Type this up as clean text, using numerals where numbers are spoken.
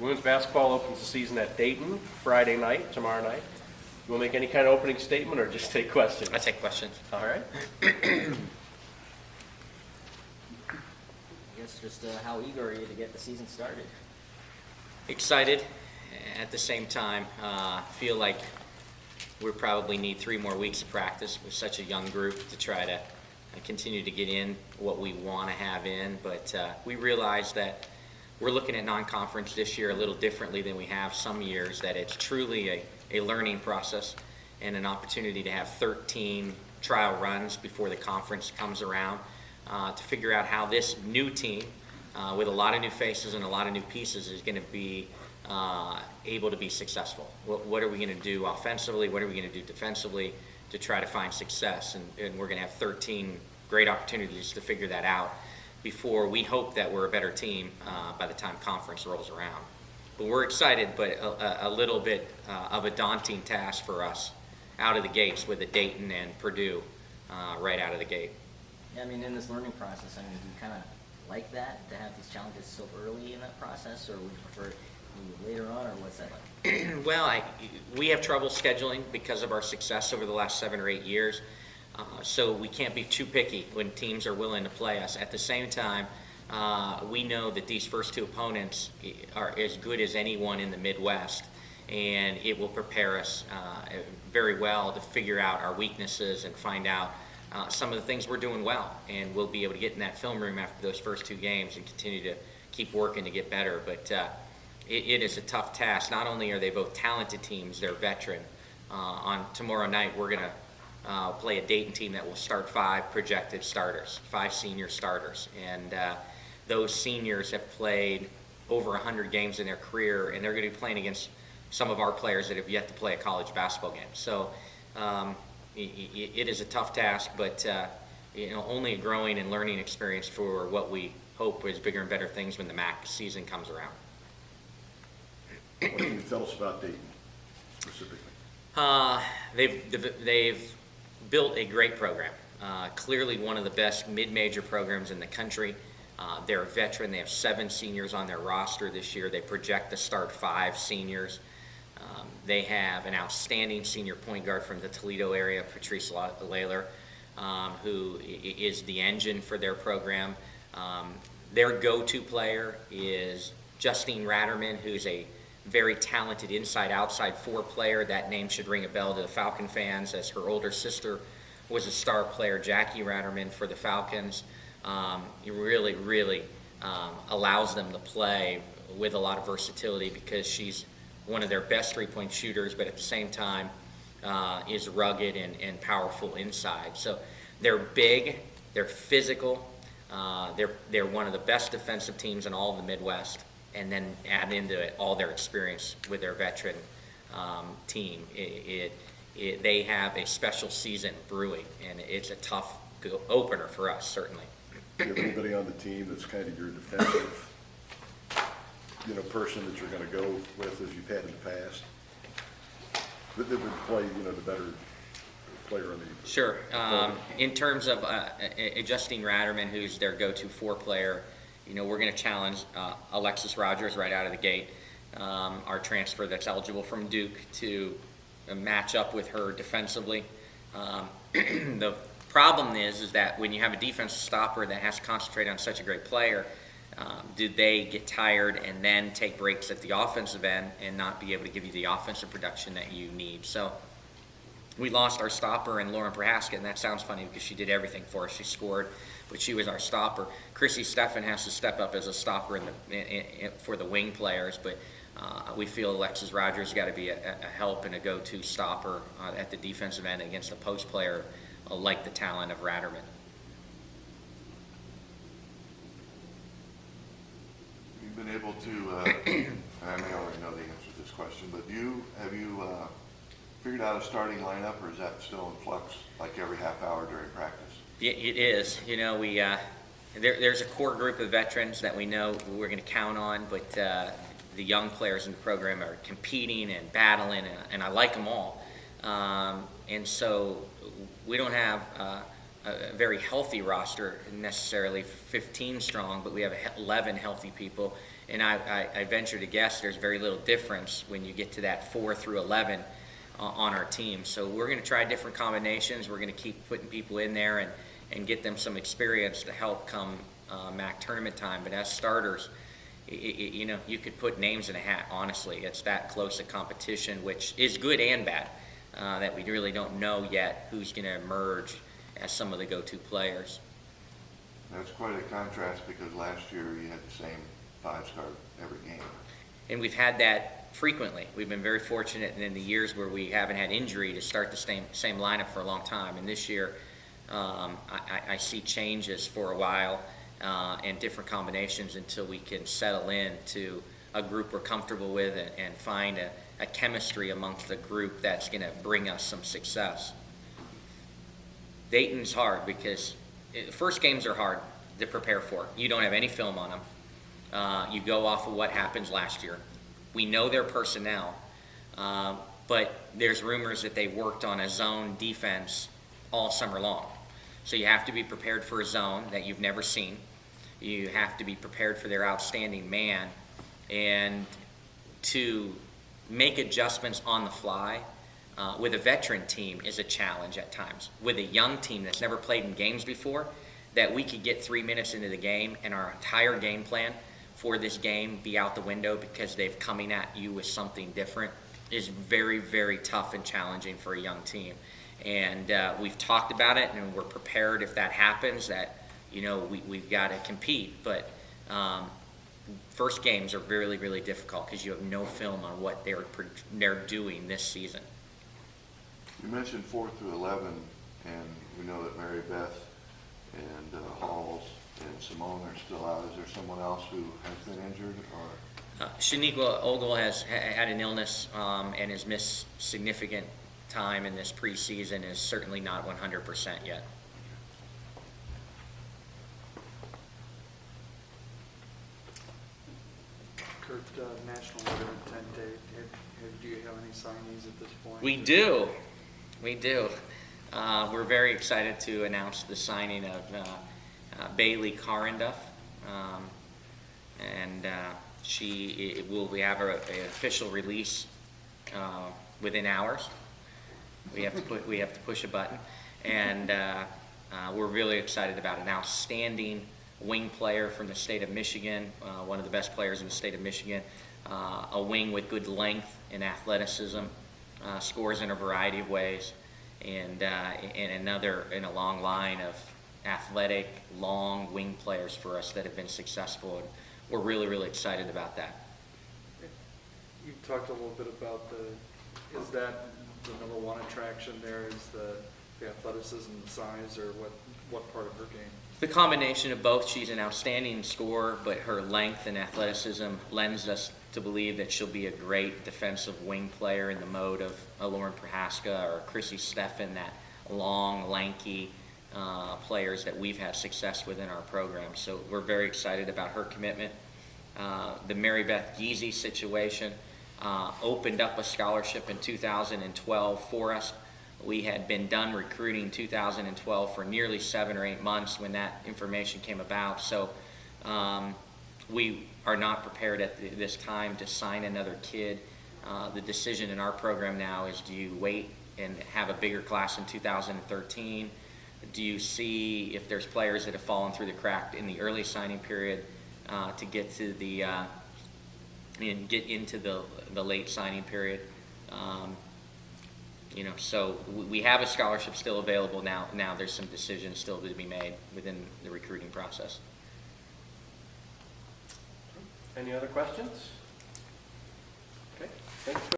Women's basketball opens the season at Dayton Friday night, tomorrow night. You want to make any kind of opening statement or just take questions? I take questions. All right. I guess just how eager are you to get the season started? Excited. At the same time, feel like we probably need 3 more weeks of practice with such a young group to try to continue to get in what we want to have in. But we realize that we're looking at non-conference this year a little differently than we have some years, that it's truly a learning process and an opportunity to have 13 trial runs before the conference comes around to figure out how this new team, with a lot of new faces and a lot of new pieces, is going to be able to be successful. What are we going to do offensively? What are we going to do defensively to try to find success? And we're going to have 13 great opportunities to figure that out before we hope that we're a better team by the time conference rolls around. But we're excited, but a little bit of a daunting task for us out of the gates with the Dayton and Purdue right out of the gate. Yeah, I mean, in this learning process, I mean, do you kind of like that, to have these challenges so early in that process, or would you prefer it later on, or what's that like? Well, we have trouble scheduling because of our success over the last 7 or 8 years. So we can't be too picky when teams are willing to play us. At the same time, we know that these first 2 opponents are as good as anyone in the Midwest, and it will prepare us very well to figure out our weaknesses and find out some of the things we're doing well. And we'll be able to get in that film room after those first 2 games and continue to keep working to get better. But it is a tough task. Not only are they both talented teams, they're veteran. On tomorrow night, we're going to play a Dayton team that will start 5 projected starters, 5 senior starters. And those seniors have played over 100 games in their career, and they're going to be playing against some of our players that have yet to play a college basketball game. So it is a tough task, but only a growing and learning experience for what we hope is bigger and better things when the MAC season comes around. What can you tell us about Dayton specifically? They've built a great program. Clearly one of the best mid-major programs in the country. They're a veteran. They have 7 seniors on their roster this year. They project to start 5 seniors. They have an outstanding senior point guard from the Toledo area, Patrice Layler, who is the engine for their program. Their go-to player is Justine Ratterman, who's a very talented inside-outside 4 player. That name should ring a bell to the Falcon fans, as her older sister was a star player, Jackie Ratterman, for the Falcons. It really allows them to play with a lot of versatility because she's one of their best 3-point shooters, but at the same time is rugged and powerful inside. So they're big, they're physical, they're one of the best defensive teams in all of the Midwest. And then add into it all their experience with their veteran team. They have a special season brewing, and it's a tough opener for us, certainly. Do you have anybody on the team that's kind of your defensive, person that you're going to go with as you've had in the past? That would play, the better player on the. Sure. In terms of Justine Ratterman, who's their go-to 4 player. We're going to challenge Alexis Rogers right out of the gate, our transfer that's eligible from Duke, to match up with her defensively. The problem is that when you have a defensive stopper that has to concentrate on such a great player, do they get tired and then take breaks at the offensive end and not be able to give you the offensive production that you need? So we lost our stopper in Lauren Prohaska, and that sounds funny because she did everything for us. She scored, but she was our stopper. Chrissy Steffen has to step up as a stopper for the wing players, but we feel Alexis Rogers got to be a help and a go-to stopper at the defensive end against a post player like the talent of Ratterman. You've been able to, and I may already know the answer to this question, but have you figured out a starting lineup, or is that still in flux, like every half hour during practice? It is. There's a core group of veterans that we know we're going to count on, but the young players in the program are competing and battling, and I like them all. And so we don't have a very healthy roster, necessarily 15 strong, but we have 11 healthy people, And I venture to guess there's very little difference when you get to that 4 through 11 on our team. So we're going to try different combinations. We're going to keep putting people in there and get them some experience to help come MAC tournament time. But as starters, you know, you could put names in a hat, honestly. It's that close a competition, which is good and bad, that we really don't know yet who's going to emerge as some of the go-to players. That's quite a contrast because last year you had the same 5 start every game. And we've had that frequently. We've been very fortunate in the years where we haven't had injury to start the same lineup for a long time. And this year, I see changes for a while and different combinations until we can settle in to a group we're comfortable with and find a chemistry amongst the group that's going to bring us some success. Dayton's hard because first games are hard to prepare for. You don't have any film on them. You go off of what happens last year. We know their personnel, but there's rumors that they worked on a zone defense all summer long. So you have to be prepared for a zone that you've never seen. You have to be prepared for their outstanding man, and to make adjustments on the fly with a veteran team is a challenge at times. With a young team that's never played in games before, that we could get 3 minutes into the game and our entire game plan for this game be out the window because they've coming at you with something different is very, very tough and challenging for a young team. And we've talked about it, and we're prepared if that happens, that, you know, we've got to compete. But first games are really, really difficult because you have no film on what they're doing this season. You mentioned 4 through 11, and we know that Mary Beth and Halls and Simone are still out. Is there someone else who has been injured? Or Shaniqua Ogle has had an illness and has missed significant time in this preseason, is certainly not 100% yet. Curt, National Weather Intent Day, do you have any signees at this point? We do. We do. We're very excited to announce the signing of Bailey Carenduff, and we have an official release within hours. We have to push a button, and we're really excited about an outstanding wing player from the state of Michigan, one of the best players in the state of Michigan, a wing with good length and athleticism, scores in a variety of ways, and another in a long line of athletic, long wing players for us that have been successful, and we're really, really excited about that. You talked a little bit about is that the number one attraction there is the athleticism and size, or what part of her game? The combination of both. She's an outstanding scorer, but her length and athleticism lends us to believe that she'll be a great defensive wing player in the mode of Lauren Prohaska or Chrissy Steffen, that long, lanky players that we've had success with in our program. So we're very excited about her commitment. The Mary Beth Geezy situation opened up a scholarship in 2012 for us. We had been done recruiting 2012 for nearly 7 or 8 months when that information came about. So we are not prepared at this time to sign another kid. The decision in our program now is, do you wait and have a bigger class in 2013? Do you see if there's players that have fallen through the crack in the early signing period to get to the get into the late signing period? You know, so we have a scholarship still available now. Now there's some decisions still to be made within the recruiting process. Any other questions? Okay, thanks.